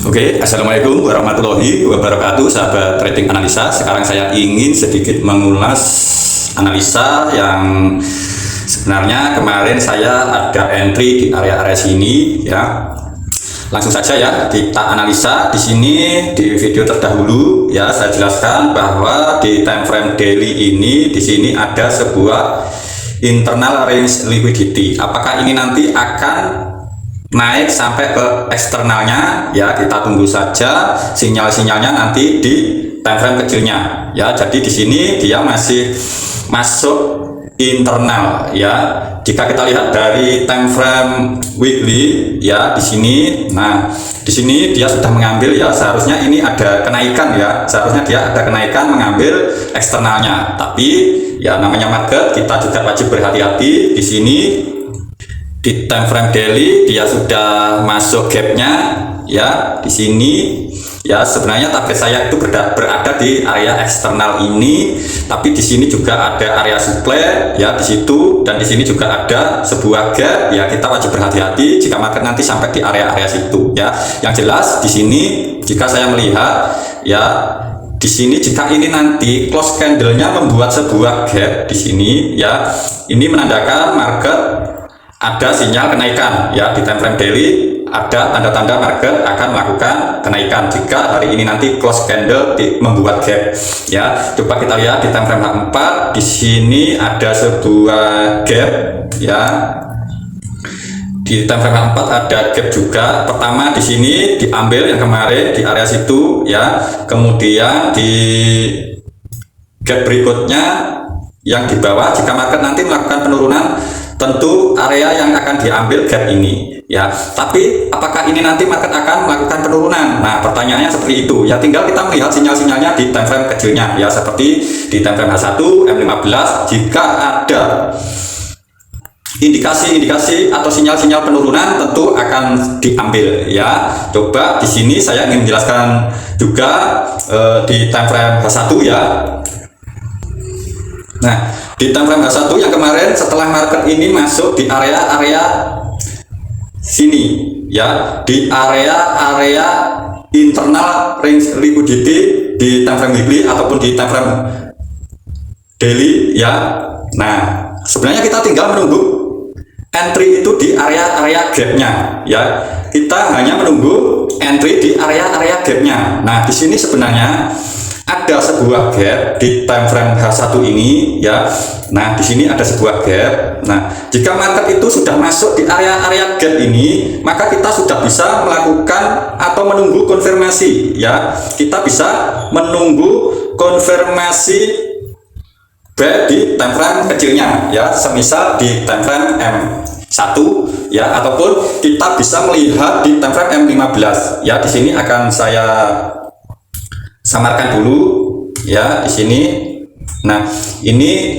Oke, Assalamualaikum warahmatullahi wabarakatuh, sahabat trading analisa. Sekarang saya ingin sedikit mengulas analisa yang sebenarnya kemarin saya ada entry di area-area sini ya. Langsung saja ya kita analisa di sini di video terdahulu ya. Saya jelaskan bahwa di time frame daily ini di sini ada sebuah internal range liquidity. Apakah ini nanti akan naik sampai ke eksternalnya ya, kita tunggu saja sinyal-sinyalnya nanti di time frame kecilnya ya. Jadi di sini dia masih masuk internal ya. Jika kita lihat dari time frame weekly ya di sini, nah di sini dia sudah mengambil ya, seharusnya ini ada kenaikan ya, seharusnya dia ada kenaikan mengambil eksternalnya. Tapi ya namanya market, kita juga wajib berhati-hati di sini. Di time frame daily dia sudah masuk gapnya ya di sini ya. Sebenarnya target saya itu berada di area eksternal ini, tapi di sini juga ada area supply ya di situ, dan di sini juga ada sebuah gap ya. Kita wajib berhati-hati jika market nanti sampai di area-area situ ya. Yang jelas di sini jika saya melihat ya, di sini jika ini nanti close candle-nya membuat sebuah gap di sini ya, ini menandakan market ada sinyal kenaikan ya. Di time frame daily ada tanda-tanda market akan melakukan kenaikan jika hari ini nanti close candle membuat gap ya. Coba kita lihat di time frame H4, di sini ada sebuah gap ya. Di time frame H4 ada gap juga. Pertama di sini diambil yang kemarin di area situ ya. Kemudian di gap berikutnya yang di bawah, jika market nanti melakukan penurunan, tentu area yang akan diambil gap ini ya. Tapi apakah ini nanti market akan melakukan penurunan? Nah, pertanyaannya seperti itu ya. Tinggal kita melihat sinyal-sinyalnya di time frame kecilnya ya, seperti di time frame H1, M15. Jika ada indikasi atau sinyal-sinyal penurunan, tentu akan diambil ya. Coba di sini saya ingin menjelaskan juga di time frame H1 ya. Nah, di time frame H1 yang kemarin setelah market ini masuk di area-area sini ya, di area-area internal range liquidity di time frame weekly ataupun di time frame daily ya. Nah, sebenarnya kita tinggal menunggu entry itu di area-area gapnya ya. Kita hanya menunggu entry di area-area gapnya. Nah, di sini sebenarnya ada sebuah gap di time frame H1 ini ya. Nah, di sini ada sebuah gap. Nah, jika market itu sudah masuk di area-area gap ini, maka kita sudah bisa melakukan atau menunggu konfirmasi ya. Kita bisa menunggu konfirmasi baik di time frame kecilnya ya, semisal di time frame M1 ya, ataupun kita bisa melihat di time frame M15 ya. Di sini akan saya samarkan dulu ya di sini. Nah, ini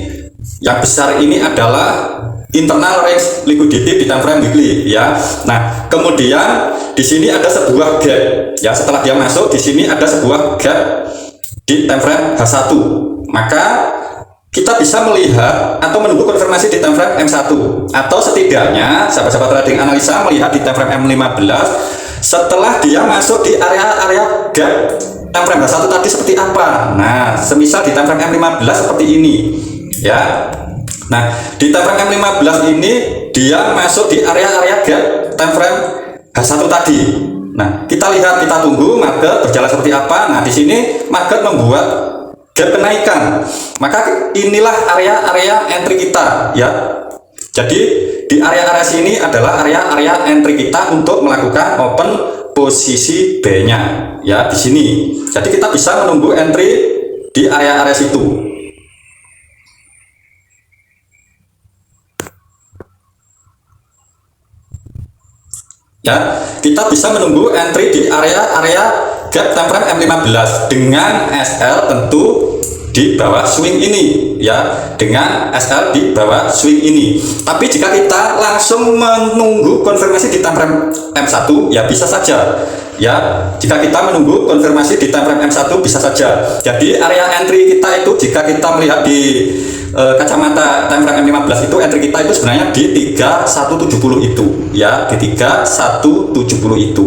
yang besar ini adalah internal range liquidity di time frame weekly ya. Nah, kemudian di sini ada sebuah gap ya. Setelah dia masuk di sini ada sebuah gap di time frame H1. Maka kita bisa melihat atau menunggu konfirmasi di time frame M1, atau setidaknya sahabat-sahabat trading analisa melihat di time frame M15 setelah dia masuk di area-area gap time frame H1 tadi seperti apa. Nah, semisal di time frame M15 seperti ini ya. Nah, di time frame M15 ini dia masuk di area-area gap time frame H1 tadi. Nah, kita lihat, kita tunggu market berjalan seperti apa. Nah, di sini market membuat gap kenaikan. Maka inilah area-area entry kita ya. Jadi di area-area sini adalah area-area entry kita untuk melakukan open posisi B-nya ya di sini. Jadi kita bisa menunggu entry di area-area situ ya. Kita bisa menunggu entry di area-area gap time frame M15 dengan SL tentu di bawah swing ini ya, dengan SL di bawah swing ini. Tapi jika kita langsung menunggu konfirmasi di time frame M1 ya bisa saja ya. Jika kita menunggu konfirmasi di time frame M1 bisa saja. Jadi area entry kita itu jika kita melihat di kacamata time frame M15 itu, entry kita itu sebenarnya di 3170 itu ya, di 3170 itu.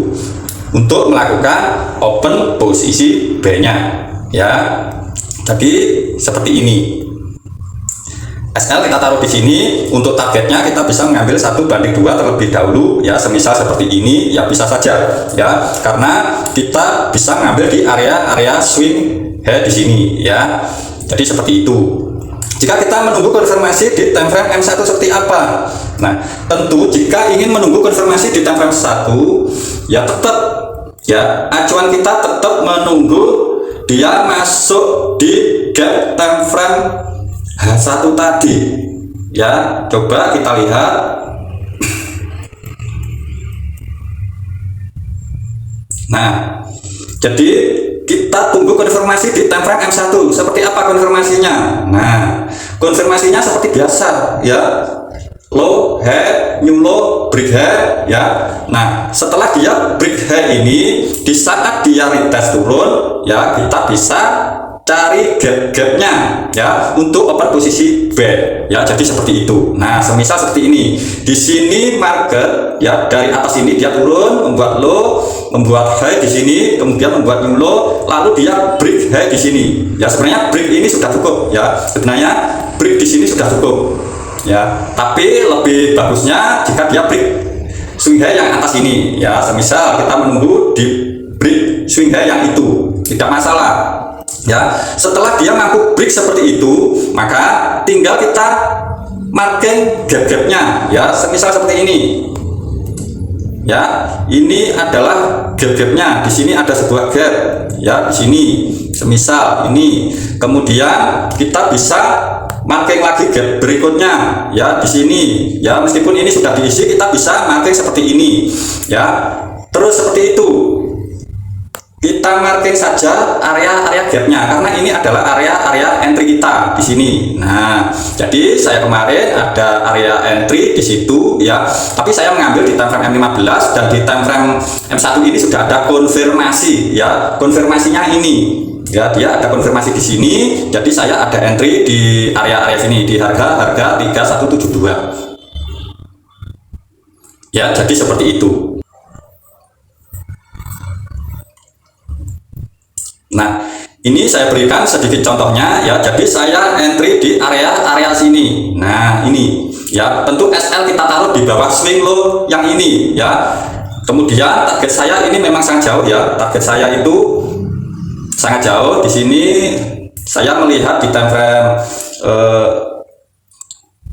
untuk melakukan open posisi B-nya ya. Jadi seperti ini. SL kita taruh di sini. Untuk targetnya kita bisa mengambil 1:2 terlebih dahulu ya, semisal seperti ini ya, bisa saja ya, karena kita bisa mengambil di area swing head di sini ya. Jadi seperti itu. Jika kita menunggu konfirmasi di time frame M1 seperti apa? Nah, tentu jika ingin menunggu konfirmasi di time frame 1 ya, tetap ya, acuan kita tetap menunggu dia masuk di gap time frame H1 tadi ya. Coba kita lihat. Nah, jadi kita tunggu konfirmasi di time frame M1. Seperti apa konfirmasinya? Nah, konfirmasinya seperti biasa ya, low high, new low, break high ya. Nah, setelah dia break high ini, di saat dia retest turun ya, kita bisa cari gap-gapnya ya untuk open posisi B ya. Jadi seperti itu. Nah, semisal seperti ini. Di sini market ya, dari atas ini dia turun, membuat low, membuat high di sini, kemudian membuat new low, lalu dia break high di sini. Ya, sebenarnya break ini sudah cukup ya. Sebenarnya break di sini sudah cukup ya. Tapi lebih bagusnya jika dia break swing high yang atas ini ya. Semisal kita menunggu di break swing high yang itu, tidak masalah. Ya, setelah dia mampu break seperti itu, maka tinggal kita marking gap-gapnya ya, semisal seperti ini. Ya, ini adalah gap-gapnya. Di sini ada sebuah gap ya, di sini. Semisal ini. Kemudian kita bisa marking lagi gap berikutnya ya, di sini. Ya, meskipun ini sudah diisi, kita bisa marking seperti ini ya. Terus seperti itu. Kita marking saja area gapnya, karena ini adalah area entry kita di sini. Nah, jadi saya kemarin ada area entry di situ ya, tapi saya mengambil di time frame M15, dan di time frame M1 ini sudah ada konfirmasi ya. Konfirmasinya ini ya, dia ada konfirmasi di sini. Jadi saya ada entry di area sini di harga 3172 ya. Jadi seperti itu. Nah, ini saya berikan sedikit contohnya ya. Jadi saya entry di area sini. Nah, ini ya, tentu SL kita taruh di bawah swing low yang ini ya. Kemudian target saya ini memang sangat jauh ya. Target saya itu sangat jauh. Di sini saya melihat di time frame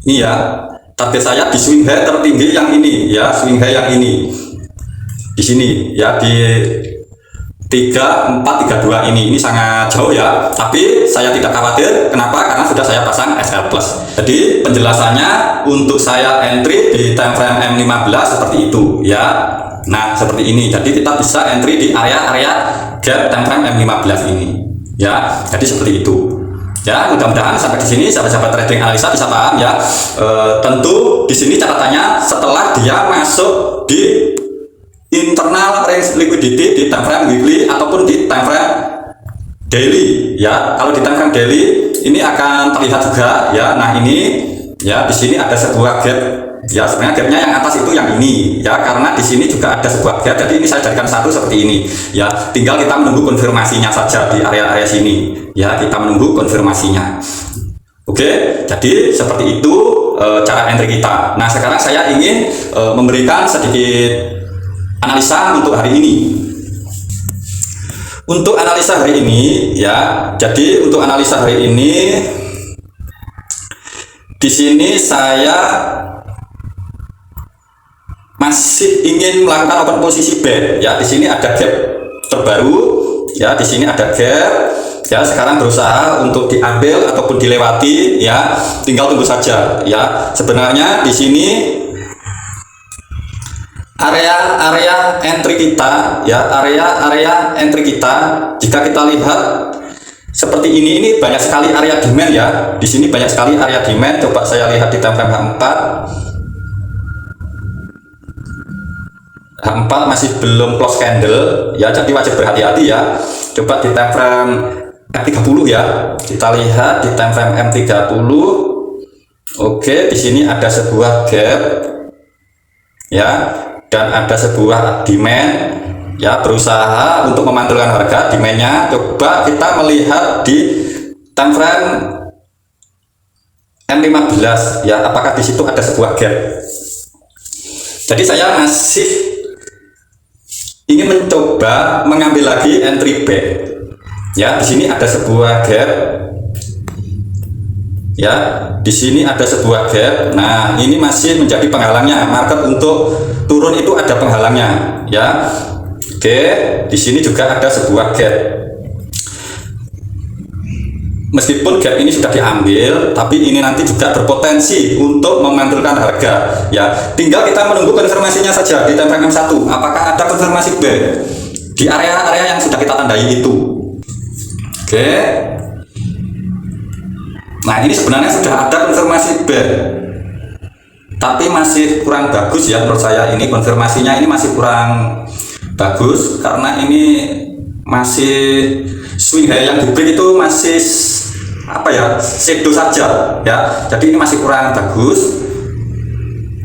ini ya. Target saya di swing high tertinggi yang ini ya, swing high yang ini. Di sini ya, di 3432 ini sangat jauh ya, tapi saya tidak khawatir. Kenapa? Karena sudah saya pasang SL plus. Jadi penjelasannya untuk saya entry di time frame M15 seperti itu ya. Nah, seperti ini. Jadi kita bisa entry di area gap time frame M15 ini ya. Jadi seperti itu ya. Mudah-mudahan sampai di sini sahabat-sahabat trading analisa bisa paham ya. Tentu di sini catatannya setelah dia masuk di internal range liquidity di time frame weekly ataupun di time frame daily ya. Kalau di time frame daily ini akan terlihat juga ya. Nah, ini ya, di sini ada sebuah gap ya. Sebenarnya gapnya yang atas itu yang ini ya, karena di sini juga ada sebuah gap. Jadi ini saya jadikan satu seperti ini ya. Tinggal kita menunggu konfirmasinya saja di area sini ya. Kita menunggu konfirmasinya. Oke, jadi seperti itu cara entry kita. Nah, sekarang saya ingin memberikan sedikit analisa untuk hari ini. Untuk analisa hari ini ya, jadi untuk analisa hari ini di sini saya masih ingin melakukan open posisi B ya. Di sini ada gap terbaru ya, di sini ada gap ya. Sekarang berusaha untuk diambil ataupun dilewati ya, tinggal tunggu saja ya. Sebenarnya di sini area entry kita ya, area entry kita, jika kita lihat seperti ini banyak sekali area demand ya. Di sini banyak sekali area demand. Coba saya lihat di time frame H4 masih belum close candle ya, jadi wajib berhati-hati ya. Coba di time frame M30 ya, kita lihat di time frame M30. Oke, di sini ada sebuah gap ya, dan ada sebuah demand ya berusaha untuk memantulkan harga demand-nya. Coba kita melihat di time frame M15 ya, apakah di situ ada sebuah gap. Jadi saya masih ingin mencoba mengambil lagi entry back. Ya, di sini ada sebuah gap. Ya, di sini ada sebuah gap. Nah, ini masih menjadi penghalangnya. Market untuk turun itu ada penghalangnya, ya. Oke, di sini juga ada sebuah gap. Meskipun gap ini sudah diambil, tapi ini nanti juga berpotensi untuk memantulkan harga. Ya, tinggal kita menunggu konfirmasinya saja di time frame 1. Apakah ada konfirmasi back di area-area yang sudah kita tandai itu? Oke. Nah, ini sebenarnya sudah ada konfirmasi back, tapi masih kurang bagus ya menurut saya. Ini konfirmasinya ini masih kurang bagus karena ini masih swing high yang di break itu masih apa ya, shadow saja ya. Jadi ini masih kurang bagus.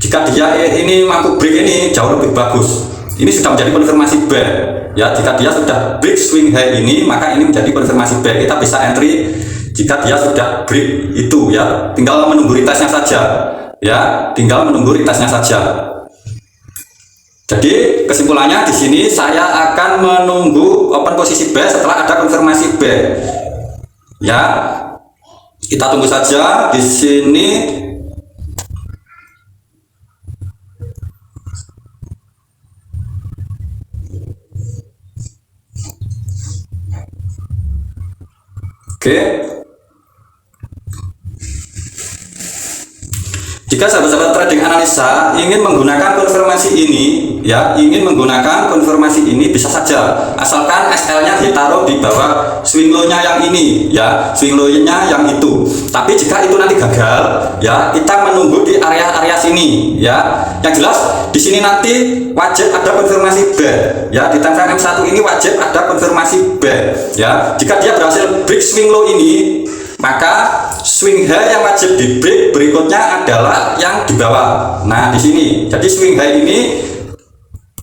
Jika dia ini mampu break ini jauh lebih bagus. Ini sudah menjadi konfirmasi back ya. Jika dia sudah break swing high ini, maka ini menjadi konfirmasi back. Kita bisa entry jika dia sudah break itu ya. Tinggal menunggu retestnya saja ya. Tinggal menunggu retestnya saja. Jadi kesimpulannya di sini saya akan menunggu open posisi buy setelah ada konfirmasi buy. Ya, kita tunggu saja di sini. Oke. Jika sahabat-sahabat trading analisa ingin menggunakan konfirmasi ini, ya, ingin menggunakan konfirmasi ini bisa saja, asalkan SL-nya ditaruh di bawah swing low-nya yang ini, ya, swing low-nya yang itu. Tapi jika itu nanti gagal, ya, kita menunggu di area-area sini, ya. Yang jelas di sini nanti wajib ada konfirmasi buy, ya. Di time frame 1 ini wajib ada konfirmasi buy, ya. Jika dia berhasil break swing low ini, maka swing high yang wajib di break berikutnya adalah yang di bawah. Nah, di sini. Jadi swing high ini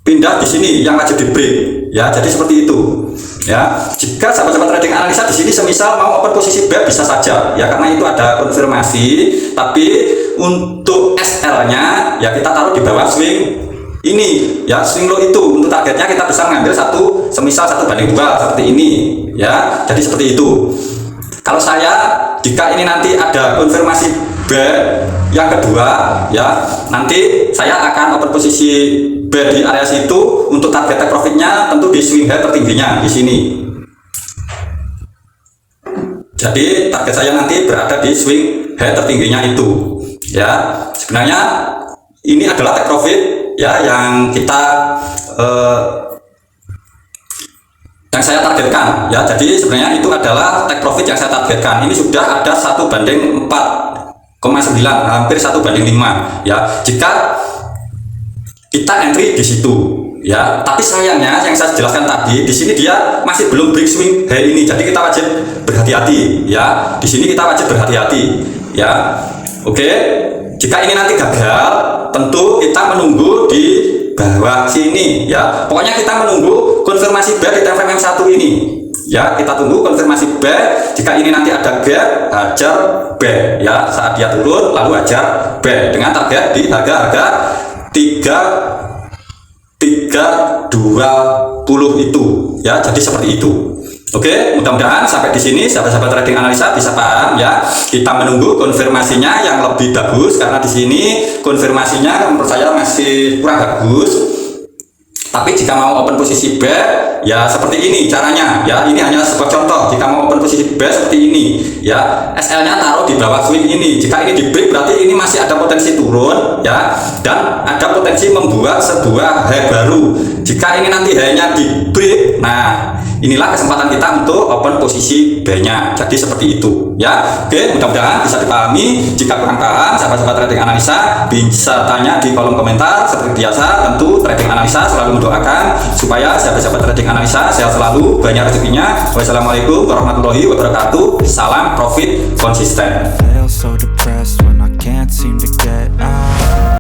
pindah di sini yang wajib di break. Ya, jadi seperti itu. Ya, jika sahabat-sahabat trading analisa di sini semisal mau open posisi buy bisa saja. Ya, karena itu ada konfirmasi. Tapi untuk SL-nya ya kita taruh di bawah swing ini, ya, swing low itu. Untuk targetnya kita bisa mengambil semisal 1/2 seperti ini. Ya, jadi seperti itu. Kalau saya, jika ini nanti ada konfirmasi buy yang kedua, ya, nanti saya akan open posisi buy di area situ. Untuk target take profitnya tentu di swing high tertingginya di sini. Jadi target saya nanti berada di swing high tertingginya itu. Ya, sebenarnya ini adalah take profit ya yang kita yang saya targetkan ya. Jadi sebenarnya itu adalah take profit yang saya targetkan. Ini sudah ada 1/4,9, hampir 1/5 ya. Jika kita entry di situ ya, tapi sayangnya yang saya jelaskan tadi di sini dia masih belum break swing high ini. Jadi kita wajib berhati-hati ya. Di sini kita wajib berhati-hati ya. Oke. Jika ini nanti gagal, tentu kita menunggu di bawah sini ya. Pokoknya kita menunggu konfirmasi buy di time frame 1 ini. Ya, kita tunggu konfirmasi buy. Jika ini nanti ada gap, hajar buy ya. Saat dia turun lalu hajar buy dengan target di harga-harga 3.20 itu ya. Jadi seperti itu. Oke, mudah-mudahan sampai di sini sahabat-sahabat trading analisa bisa paham ya. Kita menunggu konfirmasinya yang lebih bagus karena di sini konfirmasinya menurut saya masih kurang bagus. Tapi jika mau open posisi buy ya seperti ini caranya ya. Ini hanya sebuah contoh. Jika mau open posisi buy seperti ini ya, SL-nya taruh di bawah swing ini. Jika ini di break berarti ini masih ada potensi turun ya, dan ada potensi membuat sebuah high baru. Jika ini nanti high-nya di break, nah inilah kesempatan kita untuk open posisi buy-nya. Jadi seperti itu ya. Oke, mudah-mudahan bisa dipahami. Jika kurang paham, sahabat-sahabat trading analisa bisa tanya di kolom komentar. Seperti biasa, tentu trading analisa selalu mendoakan supaya sahabat-sahabat trading analisa sehat selalu, banyak rezekinya. Wassalamualaikum warahmatullahi wabarakatuh. Salam profit konsisten.